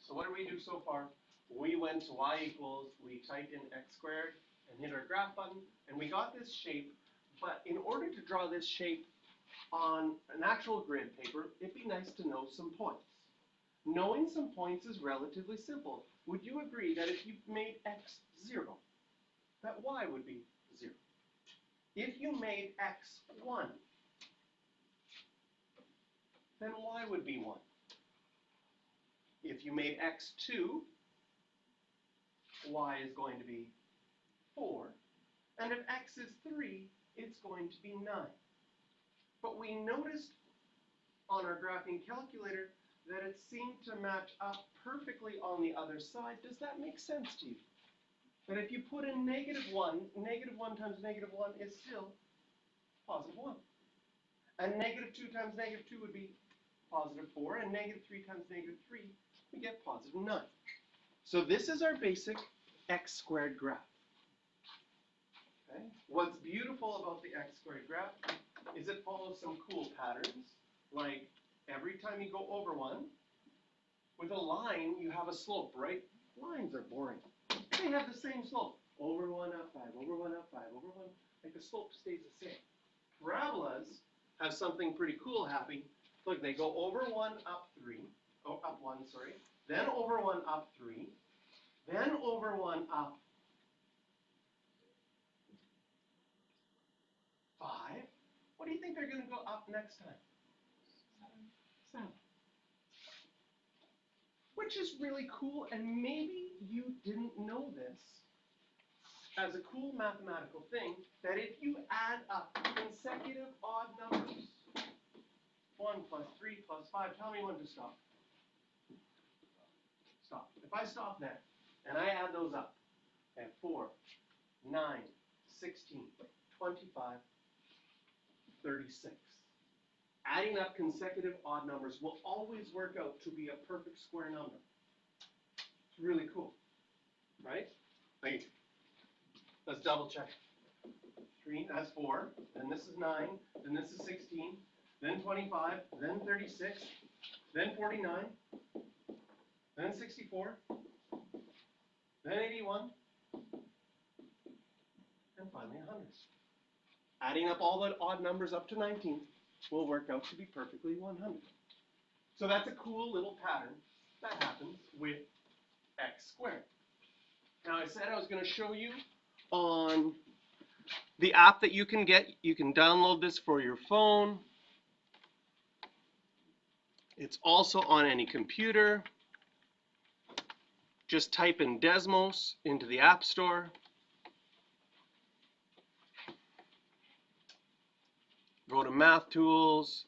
So what did we do so far? We went to y equals, we typed in x squared and hit our graph button, and we got this shape. But in order to draw this shape on an actual grid paper, it'd be nice to know some points. Knowing some points is relatively simple. Would you agree that if you made x 0, that y would be 0? If you made x 1, then y would be 1. If you made x 2, y is going to be 4. And if x is 3, it's going to be 9. But we noticed on our graphing calculator that it seemed to match up perfectly on the other side. Does that make sense to you? That if you put in -1, -1 times -1 is still +1. And -2 times -2 would be +4, and -3 times -3, we get +9. So this is our basic x squared graph. Okay? What's beautiful about the x squared graph is it follows some cool patterns, like every time you go over one, with a line, you have a slope, right? Lines are boring. They have the same slope. Over 1, up 5, over 1, up 5, over 1, like the slope stays the same. Parabolas have something pretty cool happening. Look, they go over 1, up 3, oh, up 1, sorry, then over 1, up 3, then over 1, up 5. What do you think they're going to go up next time? 7. Which is really cool, and maybe you didn't know this as a cool mathematical thing, that if you add up consecutive odd numbers, 1 plus 3 plus 5, tell me when to stop. Stop. If I stop there, and I add those up, I have 4, 9, 16, 25, 36. Adding up consecutive odd numbers will always work out to be a perfect square number. It's really cool, right? Like, let's double check. 3, that's 4, then this is 9, then this is 16, then 25, then 36, then 49, then 64, then 81, and finally 100. Adding up all the odd numbers up to 19 will work out to be perfectly 100. So that's a cool little pattern that happens with x squared. Now I said I was going to show you on the app that you can get. You can download this for your phone. It's also on any computer. Just type in Desmos into the App Store. Go to Math Tools,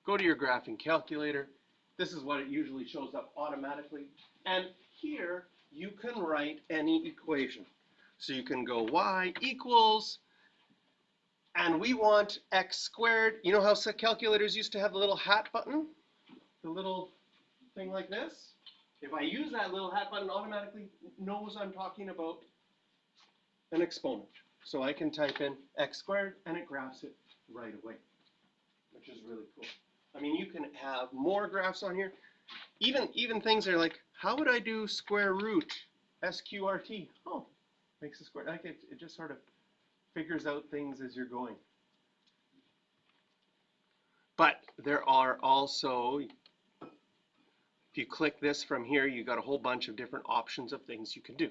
go to your graphing calculator. This is what it usually shows up automatically. And here you can write any equation. So you can go y equals, and we want x squared. You know how calculators used to have the little hat button? The little thing like this? If I use that little hat button, automatically knows I'm talking about an exponent. So I can type in x squared and it graphs it right away, which is really cool. I mean, you can have more graphs on here. Even things are like, how would I do square root, SQRT? Oh, makes a square. Like it just sort of figures out things as you're going. But there are also, if you click this from here, you got a whole bunch of different options of things you can do.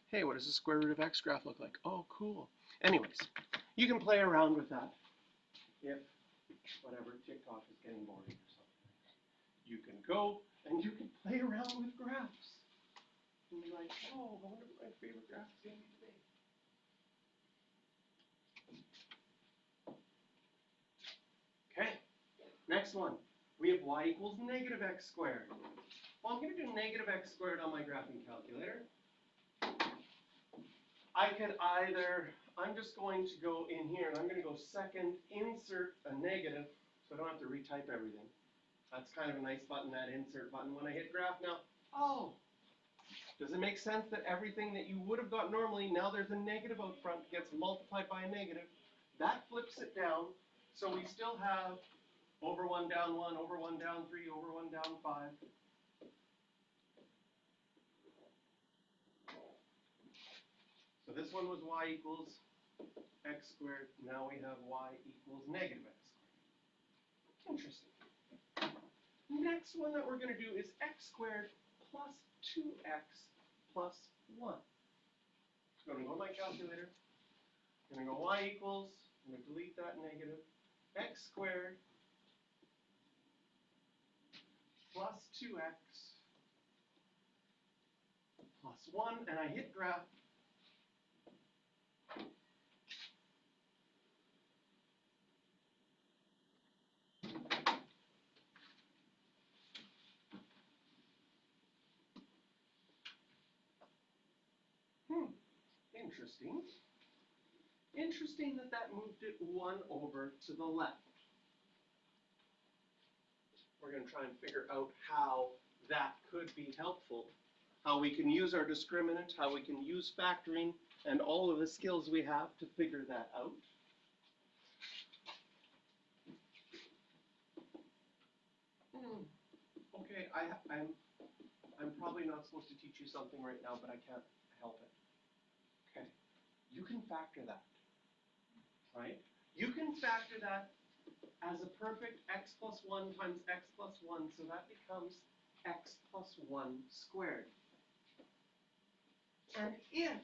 Hey, what does the square root of x graph look like? Oh, cool. Anyways, you can play around with that if whatever TikTok is getting boring or something. You can go and you can play around with graphs. And you're like, oh, I wonder what my favorite graph is going to be today. Okay, next one. We have y equals negative x squared. Well, I'm going to do negative x squared on my graphing calculator. I could either, I'm just going to go in here and I'm going to go second, insert a negative, so I don't have to retype everything. That's kind of a nice button, that insert button. When I hit graph now, oh, does it make sense that everything that you would have got normally, now there's a negative out front, gets multiplied by a negative? That flips it down, so we still have over 1 down 1, over 1 down 3, over 1 down 5. This one was y equals x squared. Now we have y equals negative x squared. Interesting. Next one that we're going to do is x squared plus 2x plus 1. So I'm going to go to my calculator. I'm going to go y equals, I'm going to delete that negative, x squared plus 2x plus 1, and I hit graph. Interesting. Interesting that that moved it 1 over to the left. We're going to try and figure out how that could be helpful, how we can use our discriminant, how we can use factoring, and all of the skills we have to figure that out. Okay, I'm probably not supposed to teach you something right now, but I can't help it. Okay, you can factor that, right? You can factor that as a perfect x plus 1 times x plus 1, so that becomes x plus 1 squared. And if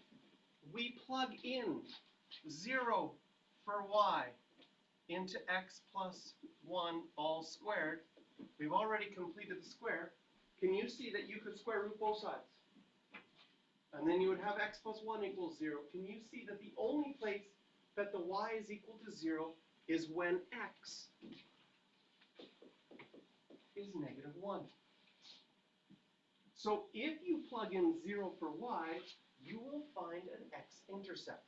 we plug in 0 for y into x plus 1 all squared, we've already completed the square. Can you see that you could square root both sides? And then you would have x plus 1 equals 0. Can you see that the only place that the y is equal to 0 is when x is negative 1. So if you plug in 0 for y, you will find an x-intercept.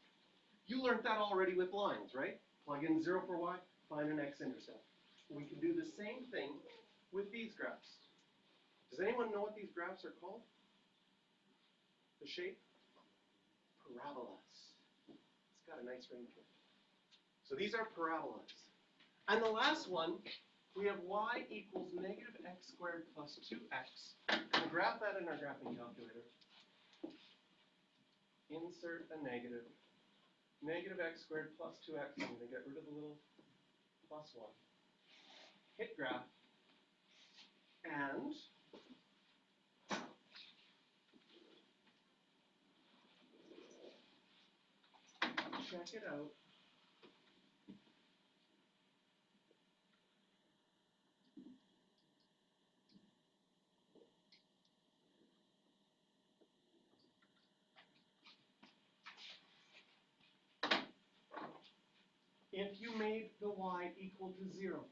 You learned that already with lines, right? Plug in 0 for y, find an x-intercept. We can do the same thing with these graphs. Does anyone know what these graphs are called? The shape? Parabolas. It's got a nice ring to it. So these are parabolas. And the last one, we have y equals negative x squared plus 2x. We'll graph that in our graphing calculator. Insert a negative. Negative x squared plus 2x. I'm going to get rid of the little plus 1. Hit graph. And check it out. If you made the y equal to 0,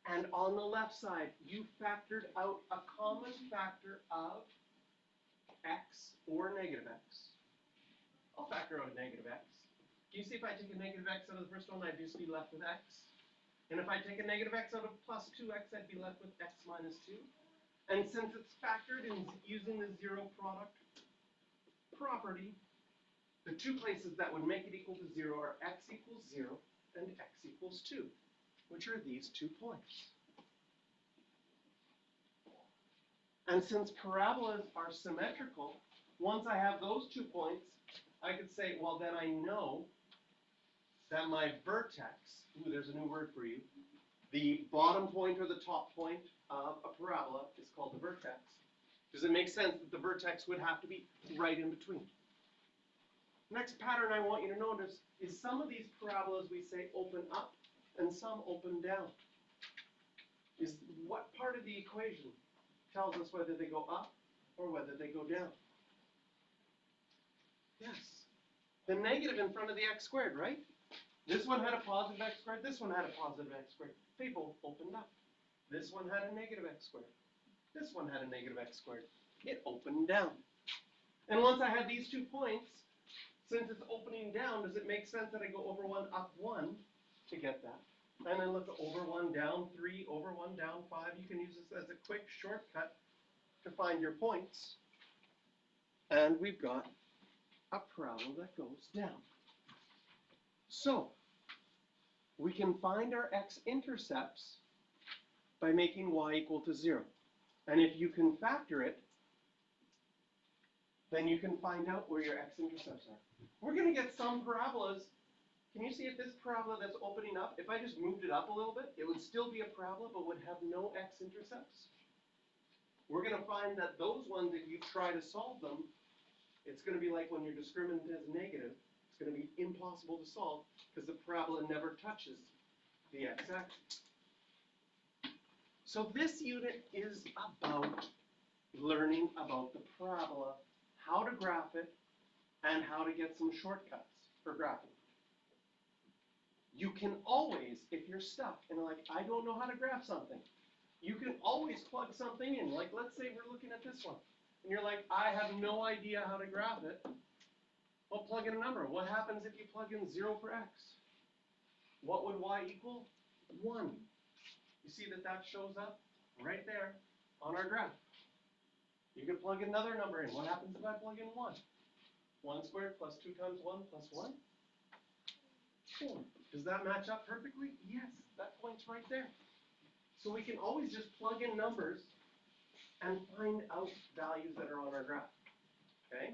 and on the left side you factored out a common factor of x or negative x, I'll factor out a negative x. Do you see if I take a negative x out of the first one, I'd just be left with x? And if I take a negative x out of plus 2x, I'd be left with x minus 2. And since it's factored in using the zero product property, the two places that would make it equal to 0 are x equals 0 and x equals 2, which are these 2 points. And since parabolas are symmetrical, once I have those 2 points, I could say, well, then I know that my vertex, ooh, there's a new word for you, the bottom point or the top point of a parabola is called the vertex. Does it make sense that the vertex would have to be right in between? Next pattern I want you to notice is some of these parabolas we say open up and some open down. Is what part of the equation tells us whether they go up or whether they go down? Yes. The negative in front of the x squared, right? This one had a positive x squared, this one had a positive x squared. They both opened up. This one had a negative x squared. This one had a negative x squared. It opened down. And once I have these 2 points, since it's opening down, does it make sense that I go over 1, up 1 to get that? And then look at over 1, down 3, over 1, down 5. You can use this as a quick shortcut to find your points. And we've got a parabola that goes down. So, we can find our x-intercepts by making y equal to 0. And if you can factor it, then you can find out where your x-intercepts are. We're going to get some parabolas. Can you see if this parabola that's opening up, if I just moved it up a little bit, it would still be a parabola but would have no x-intercepts? We're going to find that those ones, if you try to solve them, it's going to be like when your discriminant is negative. It's going to be impossible to solve because the parabola never touches the x-axis. So this unit is about learning about the parabola, how to graph it, and how to get some shortcuts for graphing. You can always, if you're stuck and like, I don't know how to graph something, you can always plug something in. Like, let's say we're looking at this one, and you're like, I have no idea how to graph it. Well, plug in a number. What happens if you plug in 0 for x? What would y equal? 1. You see that that shows up right there on our graph. You can plug another number in. What happens if I plug in 1? 1 squared plus 2 times 1 plus 1? 4. Does that match up perfectly? Yes, that point's right there. So we can always just plug in numbers and find out values that are on our graph. Okay?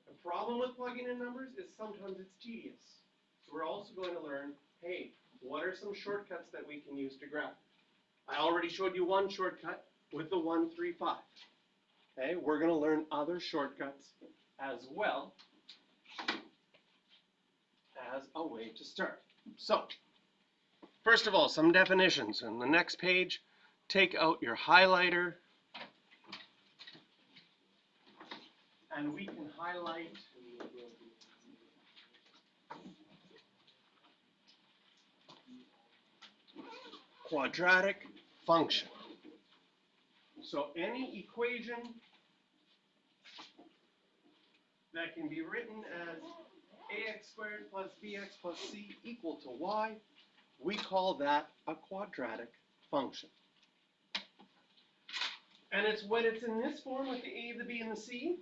The problem with plugging in numbers is sometimes it's tedious. So we're also going to learn, hey, what are some shortcuts that we can use to graph? I already showed you one shortcut with the 1, 3, 5. Okay, we're going to learn other shortcuts as well as a way to start. So, first of all, some definitions. On the next page, take out your highlighter, and we can highlight quadratic function. So any equation that can be written as ax squared plus bx plus c equal to y, we call that a quadratic function. And it's when it's in this form with the a, the b, and the c,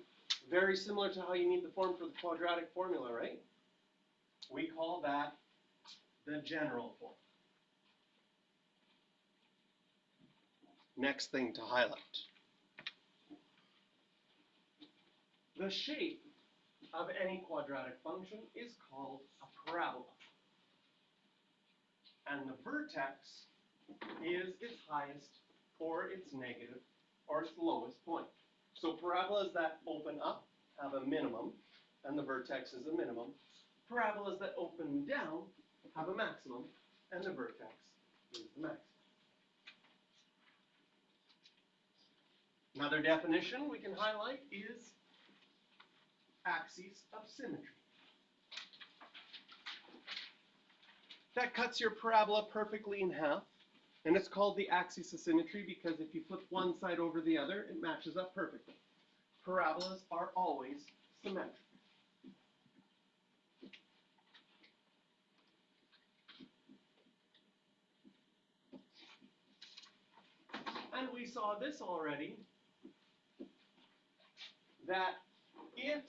very similar to how you need the form for the quadratic formula, right? We call that the general form. Next thing to highlight. The shape of any quadratic function is called a parabola. And the vertex is its highest or its negative or its lowest point. So parabolas that open up have a minimum, and the vertex is a minimum. Parabolas that open down have a maximum, and the vertex is the maximum. Another definition we can highlight is axis of symmetry. That cuts your parabola perfectly in half, and it's called the axis of symmetry because if you flip one side over the other, it matches up perfectly. Parabolas are always symmetric. And we saw this already, that if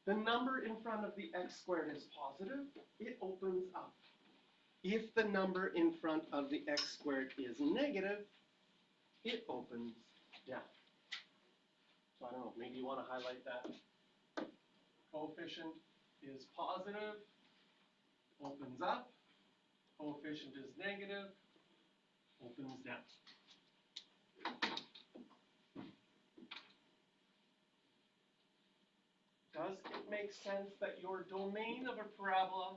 the number in front of the x squared is positive, it opens up. If the number in front of the x squared is negative, it opens down. So I don't know, maybe you want to highlight that. Coefficient is positive, opens up. Coefficient is negative, opens down. Does it make sense that your domain of a parabola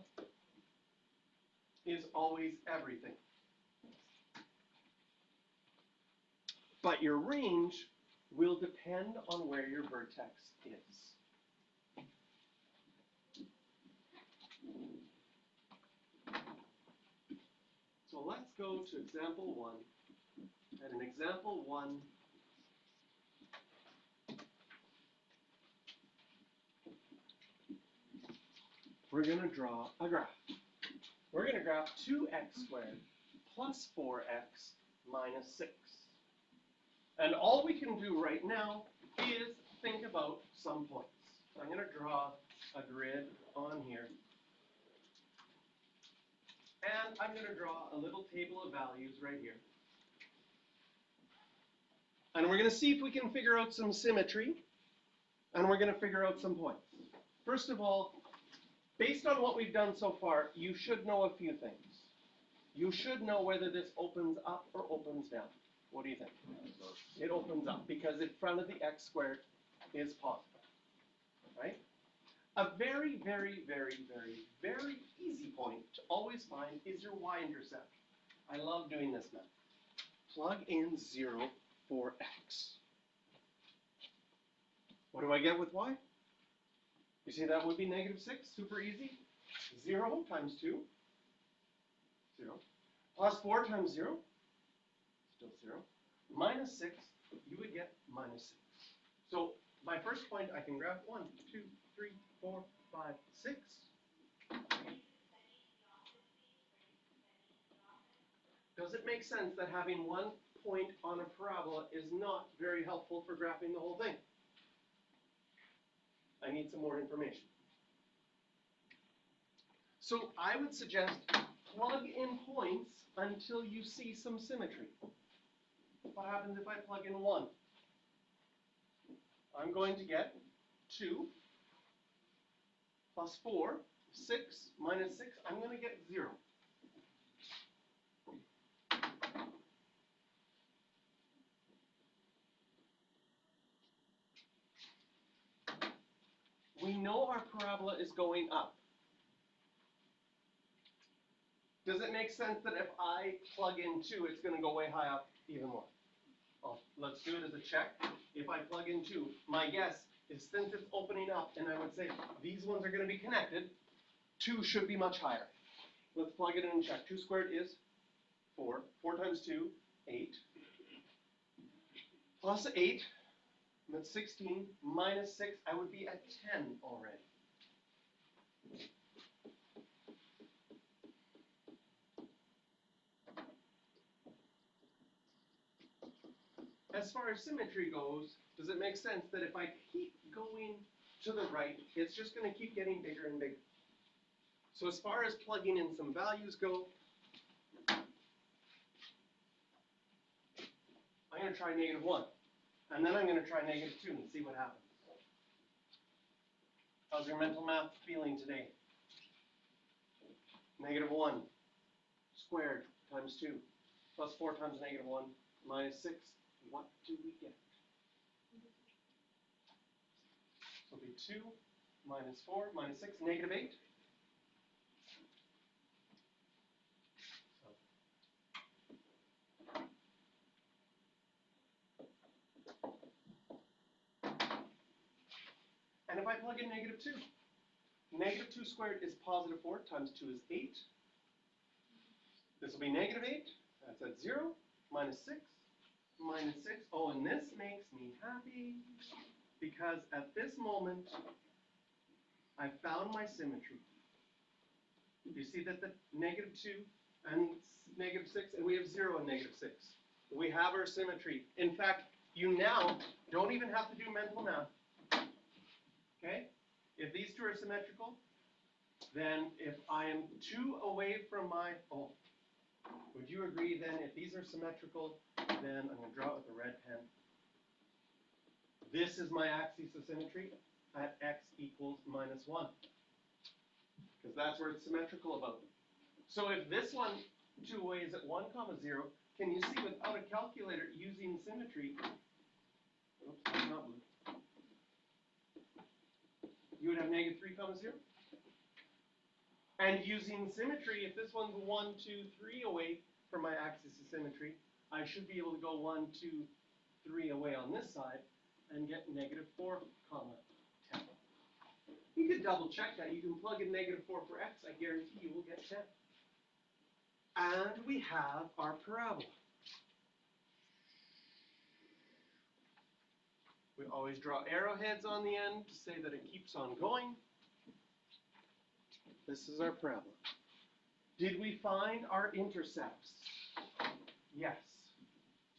is always everything? But your range will depend on where your vertex is. So let's go to example 1. And in example 1, we're going to draw a graph. We're going to graph 2x squared plus 4x minus 6. And all we can do right now is think about some points. So I'm going to draw a grid on here. And I'm going to draw a little table of values right here. And we're going to see if we can figure out some symmetry. And we're going to figure out some points. First of all, based on what we've done so far, you should know a few things. You should know whether this opens up or opens down. What do you think? It opens up because in front of the x squared is positive, right? A very, very, very, very, very easy point to always find is your y-intercept. I love doing this math. Plug in 0 for x. What do I get with y? You see that would be -6, super easy. 0 times 2, 0. Plus 4 times 0, still 0. Minus 6, you would get -6. So my first point, I can grab 1, 2, 3, 4, 5, 6. Does it make sense that having one point on a parabola is not very helpful for graphing the whole thing? I need some more information. So I would suggest plug in points until you see some symmetry. What happens if I plug in 1? I'm going to get 2 plus 4, 6 minus 6, I'm going to get 0. We know our parabola is going up. Does it make sense that if I plug in 2, it's going to go way high up even more? Let's do it as a check. If I plug in 2, my guess is since it's opening up, and I would say these ones are going to be connected, 2 should be much higher. Let's plug it in and check. 2 squared is 4. 4 times 2, 8. Plus 8, that's 16. Minus 6, I would be at 10 already. As far as symmetry goes, does it make sense that if I keep going to the right, it's just going to keep getting bigger and bigger? So as far as plugging in some values go, I'm going to try -1. And then I'm going to try -2 and see what happens. How's your mental math feeling today? -1 squared times 2 plus 4 times -1 minus 6. What do we get? So it'll be 2 minus 4 minus 6, -8. And if I plug in -2, -2 squared is positive 4 times 2 is 8. This will be -8. That's at 0. Minus 6. Minus 6. Oh, and this makes me happy because at this moment, I found my symmetry. You see that the -2 and -6, and we have 0 and -6. We have our symmetry. In fact, you now don't even have to do mental math. Okay? If these two are symmetrical, then if I am 2 away from my, would you agree then if these are symmetrical, then I'm going to draw it with a red pen. This is my axis of symmetry at x equals -1. Because that's where it's symmetrical about. So if this one 2 away is at 1, 0, can you see without a calculator using symmetry, oops, that's not blue. You would have -3, 0. And using symmetry, if this one's 1, 2, 3 away from my axis of symmetry, I should be able to go 1, 2, 3 away on this side and get -4, 10. You could double check that. You can plug in -4 for x. I guarantee you will get 10. And we have our parabola. We always draw arrowheads on the end to say that it keeps on going. This is our parabola. Did we find our intercepts? Yes.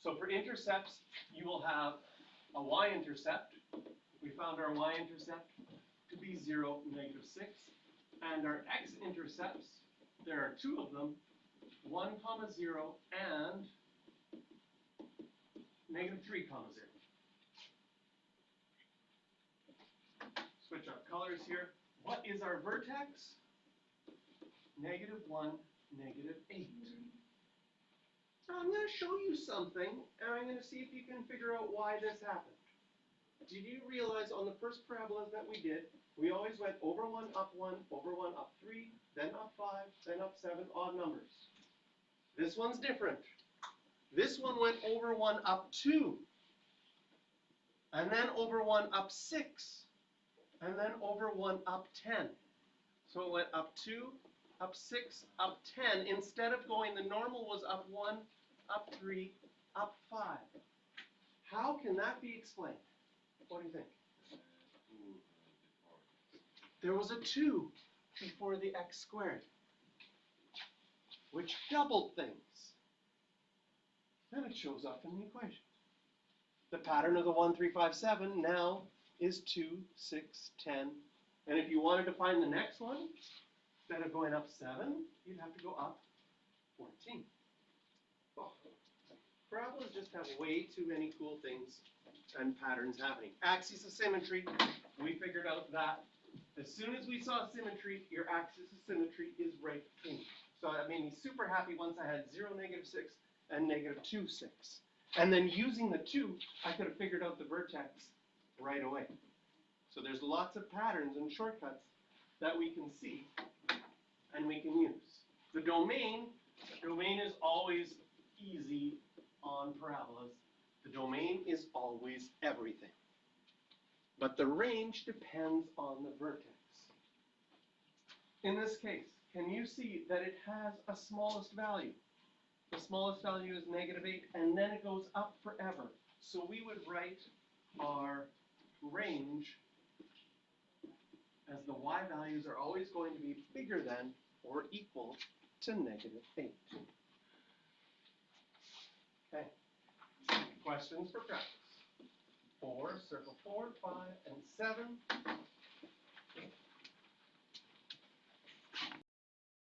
So for intercepts, you will have a y-intercept. We found our y-intercept to be 0, -6. And our x-intercepts, there are 2 of them, 1, 0, and -3, 0. colors here. What is our vertex? -1, -8. Now I'm going to show you something, and I'm going to see if you can figure out why this happened. Did you realize on the first parabolas that we did, we always went over 1, up 1, over 1, up 3, then up 5, then up 7, odd numbers. This one's different. This one went over 1, up 2, and then over 1, up 6, and then over 1, up 10. So it went up 2, up 6, up 10. Instead of going, the normal was up 1, up 3, up 5. How can that be explained? What do you think? There was a 2 before the x squared, which doubled things. Then it shows up in the equation. The pattern of the 1, 3, 5, 7 now is 2, 6, 10. And if you wanted to find the next one, instead of going up 7, you'd have to go up 14. Oh. Parabolas just have way too many cool things and patterns happening. Axis of symmetry, we figured out that as soon as we saw symmetry, your axis of symmetry is right between. So that made me super happy once I had 0, -6, and -2, 6. And then using the 2, I could have figured out the vertex right away. So there's lots of patterns and shortcuts that we can see and we can use. The domain is always easy on parabolas. The domain is always everything. But the range depends on the vertex. In this case, can you see that it has a smallest value? The smallest value is -8, and then it goes up forever. So we would write our range as the y values are always going to be bigger than or equal to -8. Okay. Questions for practice. 4, circle 4, 5, and 7.